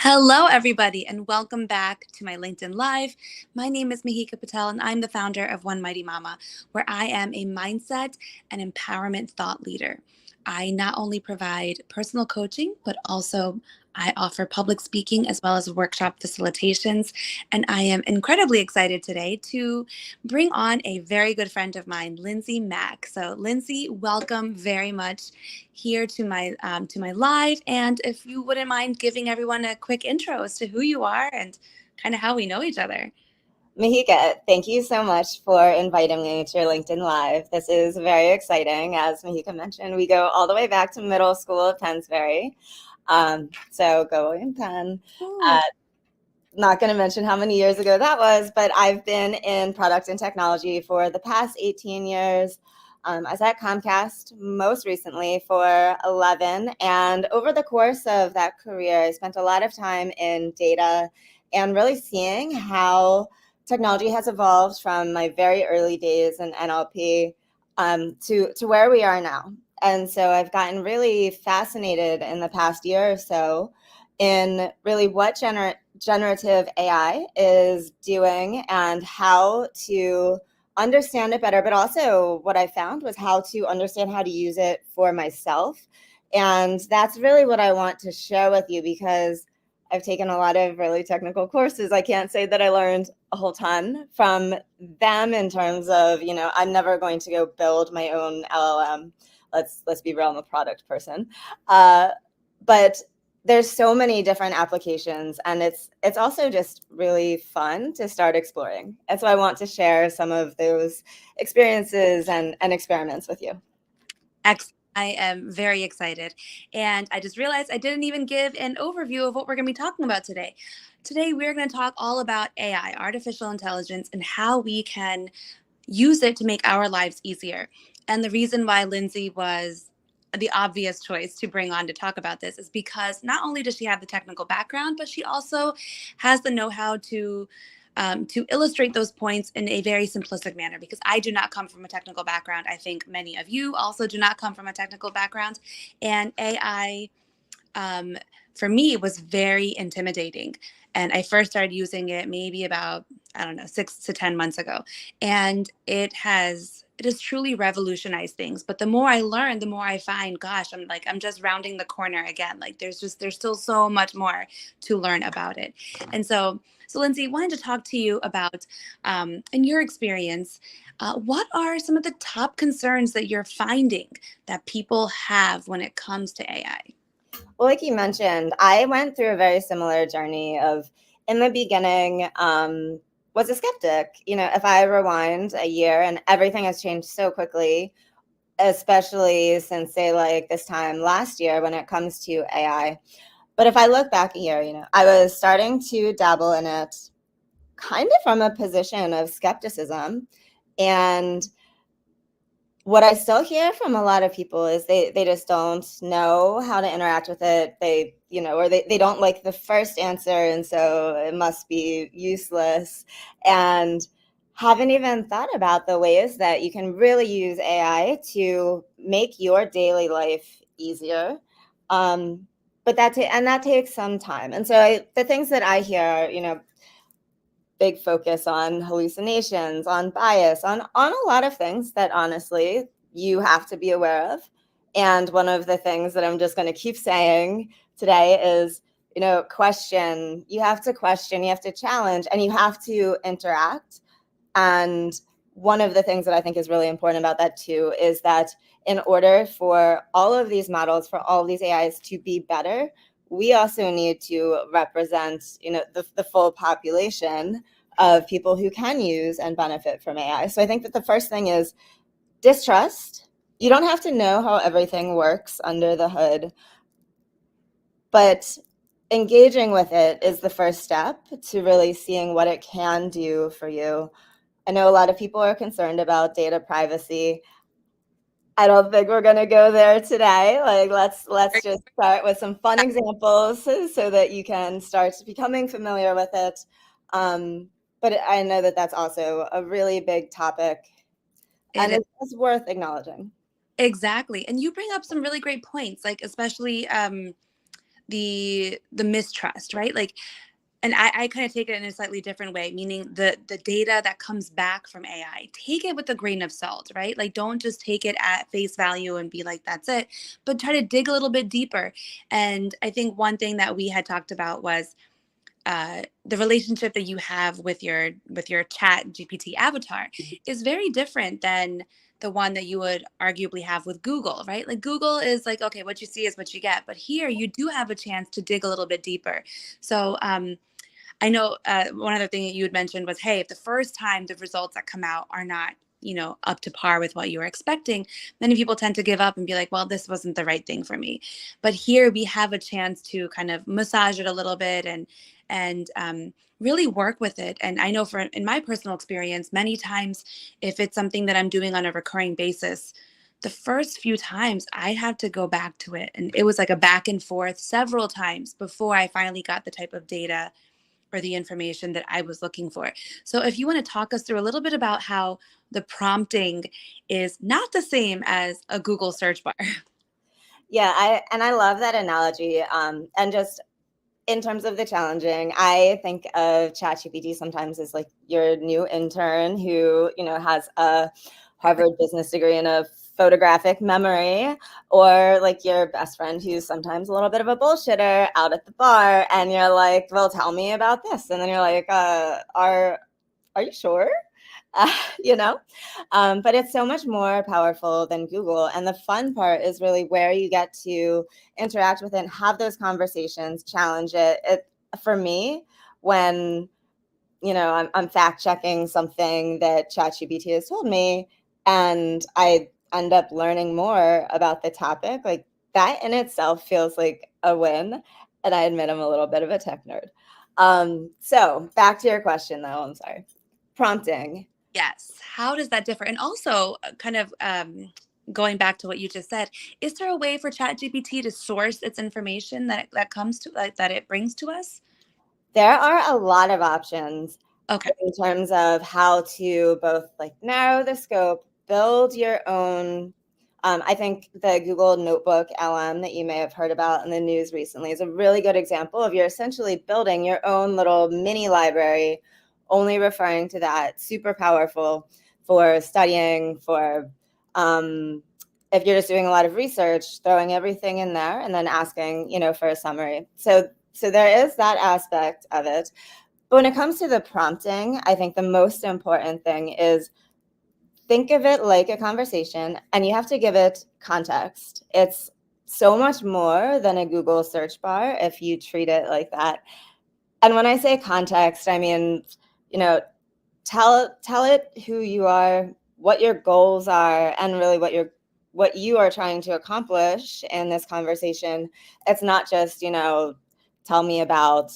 Hello, everybody, and welcome back to my LinkedIn Live. My name is Mahika Patel, and I'm the founder of One Mighty Mama, where I am a mindset and empowerment thought leader. I not only provide personal coaching, but also I offer public speaking as well as workshop facilitations. And I am incredibly excited today to bring on a very good friend of mine, Lindsay Mack. So, Lindsay, welcome very much here to my live. And if you wouldn't mind giving everyone a quick intro as to who you are and kind of how we know each other. Mahika, thank you so much for inviting me to your LinkedIn Live. This is very exciting. As Mahika mentioned, we go all the way back to middle school at Pennsbury. So go William Penn. Not going to mention how many years ago that was, but I've been in product and technology for the past 18 years. I was at Comcast most recently for 11. And over the course of that career, I spent a lot of time in data and really seeing how technology has evolved from my very early days in NLP to where we are now. And so I've gotten really fascinated in the past year or so in really what generative AI is doing and how to understand it better. But also what I found was how to understand how to use it for myself. And that's really what I want to share with you, because I've taken a lot of really technical courses. I can't say that I learned a whole ton from them in terms of, I'm never going to go build my own LLM. Let's be real, I'm a product person. But there's so many different applications, and it's also just really fun to start exploring. And so I want to share some of those experiences and experiments with you. Excellent. I am very excited. And I just realized I didn't even give an overview of what we're going to be talking about today. Today, we're going to talk all about AI, artificial intelligence, and how we can use it to make our lives easier. And the reason why Lindsay was the obvious choice to bring on to talk about this is because not only does she have the technical background, but she also has the know-how to illustrate those points in a very simplistic manner, because I do not come from a technical background. I think many of you also do not come from a technical background. And AI, for me, was very intimidating. And I first started using it maybe about, I don't know, 6 to 10 months ago. And it has truly revolutionized things. But the more I learn, the more I find, gosh, I'm just rounding the corner again. Like there's still so much more to learn about it. And so Lindsay, wanted to talk to you about, in your experience, what are some of the top concerns that you're finding that people have when it comes to AI? Well, like you mentioned, I went through a very similar journey of, in the beginning, was a skeptic. If I rewind a year, and everything has changed so quickly, especially since, say, like this time last year when it comes to AI. But if I look back a year, I was starting to dabble in it kind of from a position of skepticism. And what I still hear from a lot of people is they just don't know how to interact with it. Or they don't like the first answer, and so it must be useless. And haven't even thought about the ways that you can really use AI to make your daily life easier. But that takes some time. And so the things that I hear are, big focus on hallucinations, on bias, on a lot of things that honestly you have to be aware of. And one of the things that I'm just going to keep saying today is, question. You have to question, you have to challenge, and you have to interact. And one of the things that I think is really important about that too is that in order for all of these models, for all of these AIs to be better, we also need to represent, the full population of people who can use and benefit from AI. So I think that the first thing is distrust. You don't have to know how everything works under the hood, but engaging with it is the first step to really seeing what it can do for you. I know a lot of people are concerned about data privacy. I don't think we're going to go there today. Like, let's just start with some fun examples so that you can start becoming familiar with it. But I know that that's also a really big topic, and it's worth acknowledging. Exactly. And you bring up some really great points, like especially the mistrust, right? Like, and I kind of take it in a slightly different way, meaning the data that comes back from AI, take it with a grain of salt, right? Like, don't just take it at face value and be like, that's it, but try to dig a little bit deeper. And I think one thing that we had talked about was the relationship that you have with your chat GPT avatar is very different than the one that you would arguably have with Google, right? Like, Google is like, okay, what you see is what you get, but here you do have a chance to dig a little bit deeper. So I know one other thing that you had mentioned was, hey, if the first time the results that come out are not, up to par with what you were expecting, many people tend to give up and be like, well, this wasn't the right thing for me. But here we have a chance to kind of massage it a little bit and really work with it. And I know in my personal experience, many times, if it's something that I'm doing on a recurring basis, the first few times I had to go back to it. And it was like a back and forth several times before I finally got the type of data or the information that I was looking for. So if you want to talk us through a little bit about how the prompting is not the same as a Google search bar. Yeah, I love that analogy. And just in terms of the challenging, I think of ChatGPT sometimes as like your new intern who, has a Harvard business degree and a photographic memory, or like your best friend who's sometimes a little bit of a bullshitter out at the bar, and you're like, well, tell me about this. And then you're like, are you sure? uh, you know but it's so much more powerful than Google, and the fun part is really where you get to interact with it and have those conversations, challenge it for me, when I'm fact checking something that ChatGPT has told me, and I end up learning more about the topic. Like, that in itself feels like a win, and I admit I'm a little bit of a tech nerd. So back to your question, though. I'm sorry. Prompting. Yes. How does that differ? And also, kind of going back to what you just said, is there a way for ChatGPT to source its information that comes to that it brings to us? There are a lot of options Okay. in terms of how to both like narrow the scope, build your own. I think the Google Notebook LM that you may have heard about in the news recently is a really good example of you're essentially building your own little mini library, only referring to that. Super powerful for studying, for if you're just doing a lot of research, throwing everything in there and then asking, for a summary. So there is that aspect of it. But when it comes to the prompting, I think the most important thing is think of it like a conversation, and you have to give it context. It's so much more than a Google search bar if you treat it like that. And when I say context, I mean, tell it who you are, what your goals are, and really what you are trying to accomplish in this conversation. It's not just, tell me about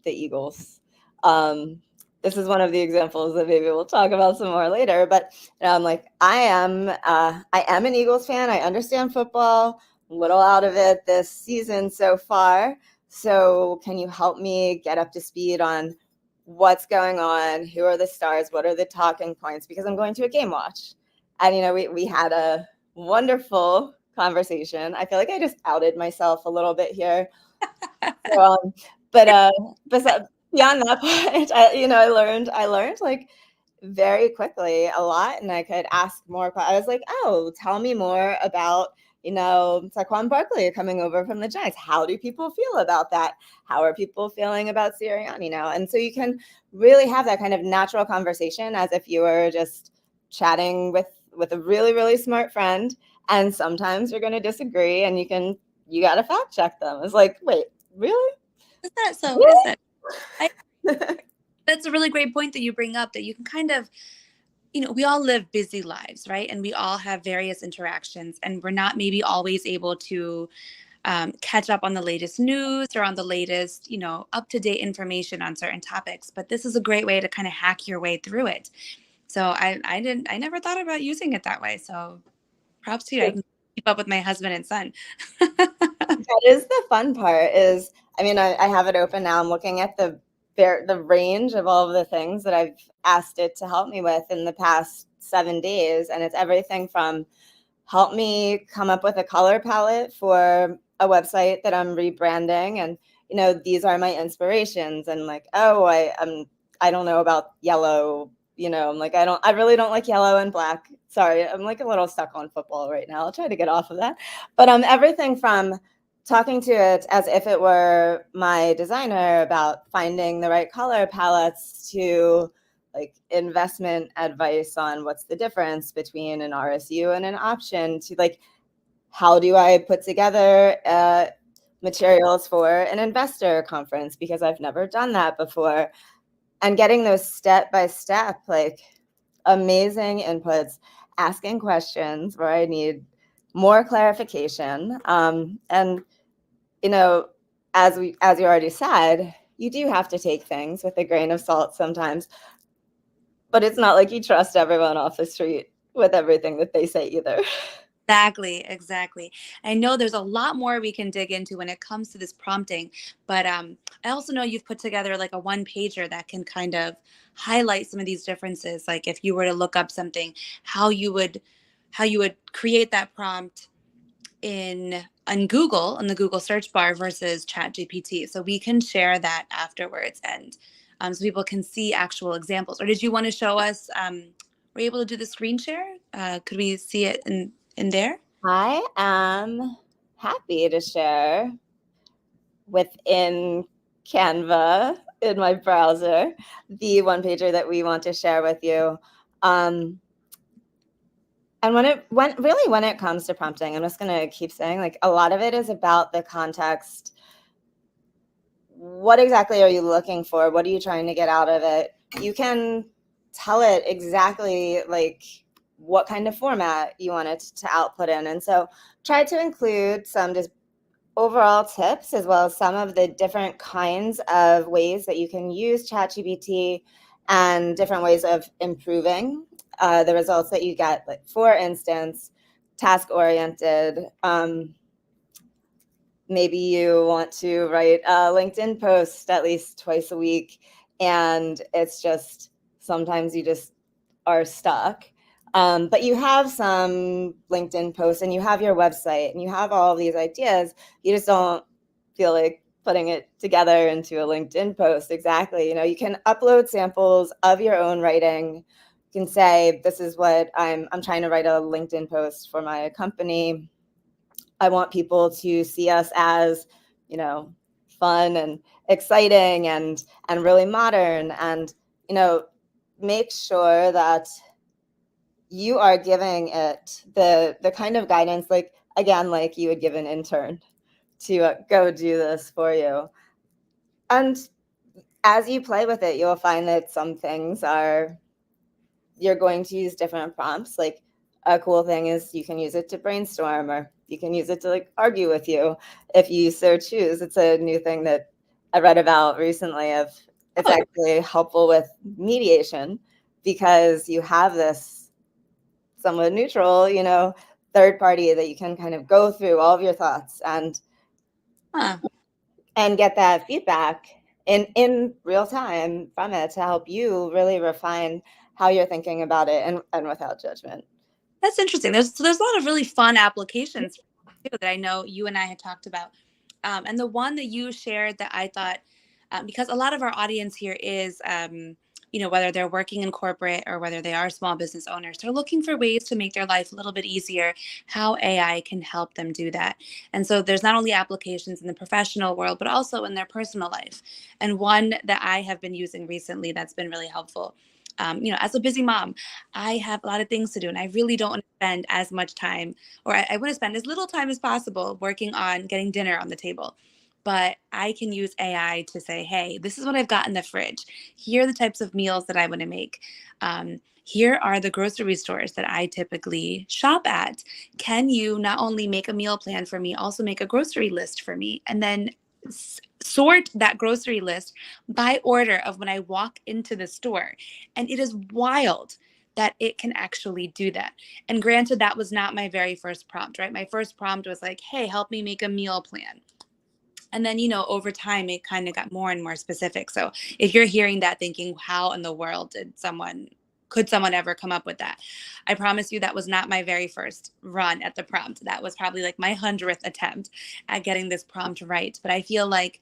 the Eagles. This is one of the examples that maybe we'll talk about some more later. But I'm like, I am an Eagles fan. I understand football, a little out of it this season so far. So can you help me get up to speed on what's going on? Who are the stars? What are the talking points? Because I'm going to a game watch. And, we had a wonderful conversation. I feel like I just outed myself a little bit here. So, but beyond that point, I learned like very quickly a lot, and I could ask more. I was like, oh, tell me more about, Saquon Barkley coming over from the Giants. How do people feel about that? How are people feeling about Sirianni now? And so you can really have that kind of natural conversation as if you were just chatting with a really, really smart friend. And sometimes you're going to disagree, and you got to fact check them. It's like, wait, really? Is that so? Really? Is that? I, that's a really great point that you bring up, that you can kind of, we all live busy lives, right? And we all have various interactions, and we're not maybe always able to catch up on the latest news or on the latest, up-to-date information on certain topics. But this is a great way to kind of hack your way through it. So I never thought about using it that way. So props to you. I can keep up with my husband and son. That is the fun part. I have it open now. I'm looking at the range of all of the things that I've asked it to help me with in the past 7 days. And it's everything from help me come up with a color palette for a website that I'm rebranding, and these are my inspirations, and like, oh, I don't know about yellow. I'm like, I really don't like yellow and black. Sorry, I'm like a little stuck on football right now. I'll try to get off of that. But everything from talking to it as if it were my designer about finding the right color palettes to like investment advice on what's the difference between an RSU and an option to like, how do I put together materials for an investor conference because I've never done that before, and getting those step by step, like amazing inputs, asking questions where I need more clarification. And as you already said, you do have to take things with a grain of salt sometimes, but it's not like you trust everyone off the street with everything that they say either. Exactly. I know there's a lot more we can dig into when it comes to this prompting, but I also know you've put together like a one pager that can kind of highlight some of these differences. Like if you were to look up something, how you would create that prompt in on Google, in the Google search bar versus Chat GPT. So we can share that afterwards, and so people can see actual examples. Or did you want to show us? Were you able to do the screen share? Could we see it in there? I am happy to share within Canva in my browser the one pager that we want to share with you. And when it comes to prompting, I'm just going to keep saying, like, a lot of it is about the context. What exactly are you looking for? What are you trying to get out of it? You can tell it exactly like what kind of format you want it to output in. And so try to include some just overall tips, as well as some of the different kinds of ways that you can use ChatGPT and different ways of improving the results that you get. Like, for instance, task oriented. Maybe you want to write a LinkedIn post at least twice a week, and it's just sometimes you just are stuck. But you have some LinkedIn posts and you have your website and you have all of these ideas. You just don't feel like putting it together into a LinkedIn post. Exactly. You can upload samples of your own writing. You can say, this is what I'm trying to write a LinkedIn post for my company. I want people to see us as, fun and exciting and really modern, and, make sure that you are giving it the kind of guidance, like, again, like you would give an intern to go do this for you. And as you play with it, you'll find that some things you're going to use different prompts. Like, a cool thing is you can use it to brainstorm, or you can use it to like argue with you if you so choose. It's a new thing that I read about recently. Of It's Oh, actually helpful with mediation, because you have this somewhat neutral, third party that you can kind of go through all of your thoughts huh. and get that feedback in real time from it to help you really refine how you're thinking about it, and without judgment. That's interesting. There's a lot of really fun applications too that I know you and I had talked about, and the one that you shared that I thought, because a lot of our audience here is, whether they're working in corporate or whether they are small business owners, they're looking for ways to make their life a little bit easier. How AI can help them do that, and so there's not only applications in the professional world but also in their personal life. And one that I have been using recently that's been really helpful. As a busy mom, I have a lot of things to do, and I really don't want to spend as much time, or I want to spend as little time as possible working on getting dinner on the table. But I can use AI to say, hey, this is what I've got in the fridge. Here are the types of meals that I want to make. Here are the grocery stores that I typically shop at. Can you not only make a meal plan for me, also make a grocery list for me? And then sort that grocery list by order of when I walk into the store. And it is wild that it can actually do that. And granted, that was not my very first prompt, right? My first prompt was like, hey, help me make a meal plan. And then, over time, it kind of got more and more specific. So if you're hearing that thinking, how in the world did someone could someone ever come up with that? I promise you that was not my very first run at the prompt. That was probably like my 100th attempt at getting this prompt right. But I feel like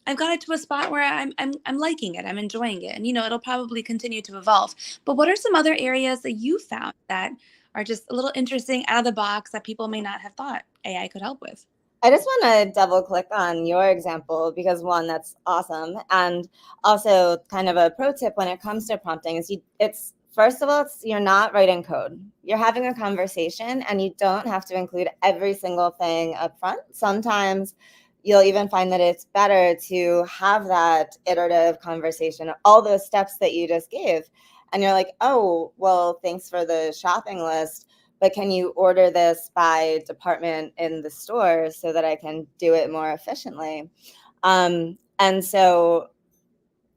I've got it to a spot where I'm liking it. I'm enjoying it. And it'll probably continue to evolve. But what are some other areas that you found that are just a little interesting out of the box that people may not have thought AI could help with? I just want to double click on your example because one, that's awesome. And also kind of a pro tip when it comes to prompting is it's first of all, you're not writing code. You're having a conversation and you don't have to include every single thing up front. Sometimes you'll even find that it's better to have that iterative conversation, all those steps that you just gave. And you're like, oh, well, thanks for the shopping list, but can you order this by department in the store so that I can do it more efficiently? And so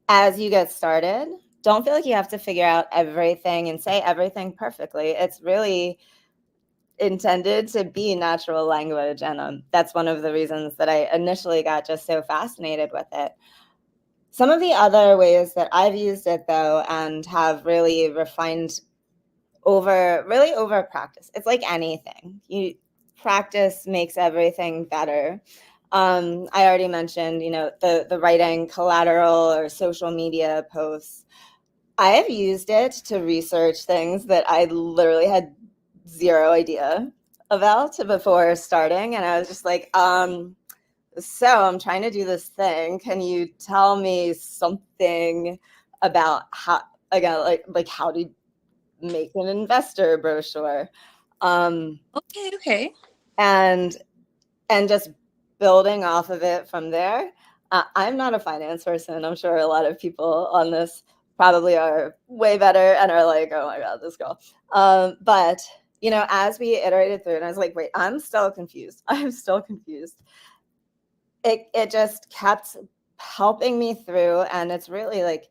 as you get started, don't feel like you have to figure out everything and say everything perfectly. It's really intended to be natural language. And that's one of the reasons that I initially got just so fascinated with it. Some of the other ways that I've used it, though, and have really refined over practice. It's like anything. You practice makes everything better. I already mentioned, the writing collateral or social media posts. I have used it to research things that I literally had zero idea about before starting. And I was just like, so I'm trying to do this thing. Can you tell me something about how, again, like how to make an investor brochure? Okay. And just building off of it from there. I'm not a finance person. I'm sure a lot of people on this probably are way better and are like, oh my God, this girl. But, as we iterated through it, I was like, wait, I'm still confused. I'm still confused. It just kept helping me through. And it's really like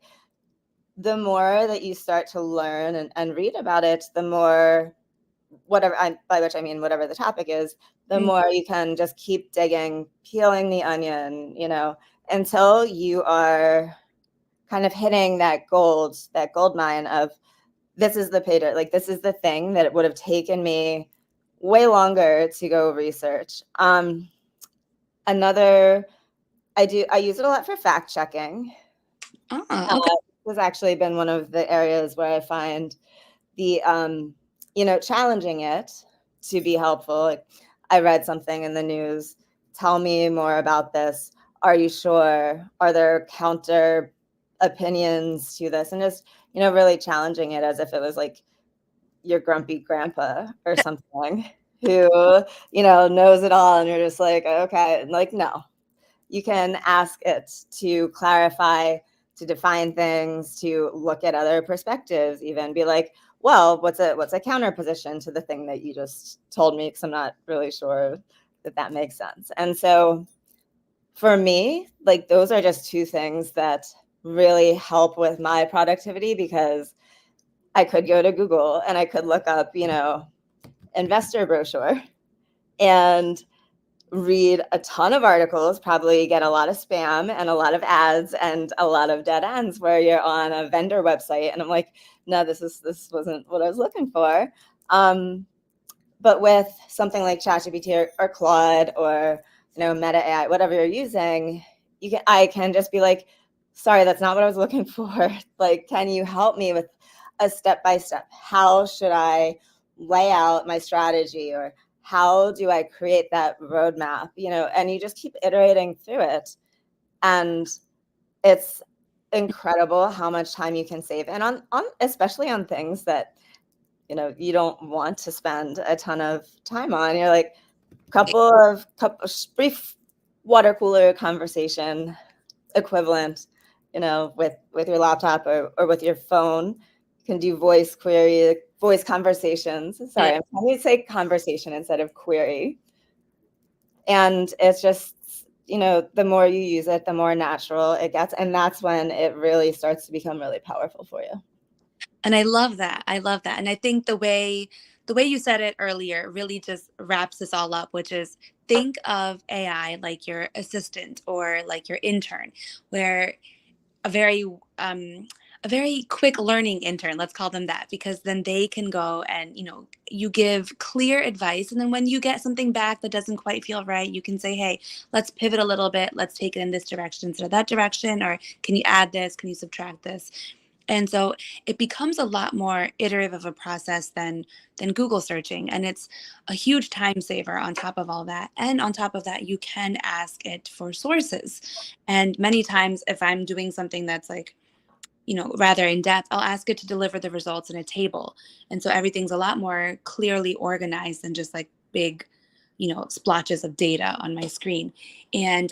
the more that you start to learn and read about it, the more by which I mean whatever the topic is, the more you can just keep digging, peeling the onion, until you are kind of hitting that gold mine of this is the pay dirt. Like this is the thing that it would have taken me way longer to go research. Another, I use it a lot for fact checking. Okay. Has actually been one of the areas where I find the challenging it to be helpful. Like, I read something in the news. Tell me more about this. Are you sure? Are there counter opinions to this? And just, really challenging it as if it was like your grumpy grandpa or something who, knows it all. And you're just like, okay. And like, no, you can ask it to clarify, to define things, to look at other perspectives, even be like, well, what's a counter position to the thing that you just told me? Because I'm not really sure that makes sense. And so for me, like those are just two things that really help with my productivity, because I could go to Google and I could look up, investor brochure and read a ton of articles, probably get a lot of spam and a lot of ads and a lot of dead ends where you're on a vendor website. And I'm like, no, this wasn't what I was looking for. But with something like ChatGPT or Claude or, Meta AI, whatever you're using, I can just be like, sorry, that's not what I was looking for. Like, can you help me with a step-by-step? How should I lay out my strategy, or how do I create that roadmap? And you just keep iterating through it. And it's incredible how much time you can save. And on especially on things that, you don't want to spend a ton of time on. You're like, couple brief water cooler conversation equivalent, with your laptop or with your phone. You can do voice conversations. Sorry, I'm trying to say conversation instead of query. And it's just, the more you use it, the more natural it gets. And that's when it really starts to become really powerful for you. And I love that. I love that. And I think the way you said it earlier really just wraps this all up, which is think of AI like your assistant or like your intern, where a very a very quick learning intern, let's call them that, because then they can go and, you give clear advice. And then when you get something back that doesn't quite feel right, you can say, hey, let's pivot a little bit. Let's take it in this direction instead of that direction. Or can you add this? Can you subtract this? And so it becomes a lot more iterative of a process than Google searching. And it's a huge time saver on top of all that. And on top of that, you can ask it for sources. And many times if I'm doing something that's like, rather in depth, I'll ask it to deliver the results in a table. And so everything's a lot more clearly organized than just like big, splotches of data on my screen. And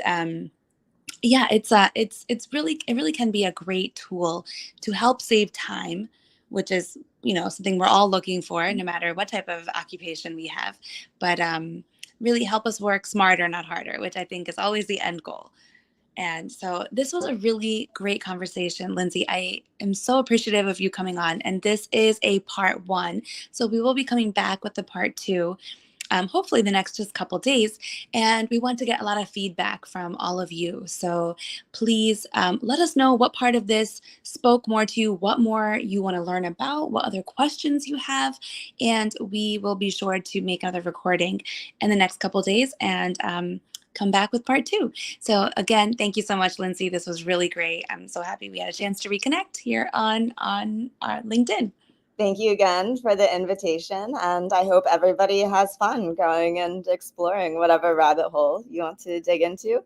yeah, it really can be a great tool to help save time, which is, something we're all looking for no matter what type of occupation we have. But really help us work smarter, not harder, which I think is always the end goal. And so this was a really great conversation, Lindsay. I am so appreciative of you coming on. And this is a part one. So we will be coming back with the part two, hopefully the next just couple days. And we want to get a lot of feedback from all of you. So please let us know what part of this spoke more to you, what more you want to learn about, what other questions you have. And we will be sure to make another recording in the next couple days and come back with part two. So again, thank you so much, Lindsay. This was really great. I'm so happy we had a chance to reconnect here on LinkedIn. Thank you again for the invitation, and I hope everybody has fun going and exploring whatever rabbit hole you want to dig into.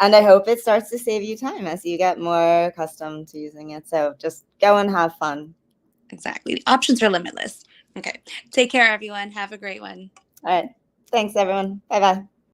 And I hope it starts to save you time as you get more accustomed to using it. So just go and have fun. Exactly. The options are limitless. Okay. Take care, everyone. Have a great one. All right. Thanks, everyone. Bye-bye.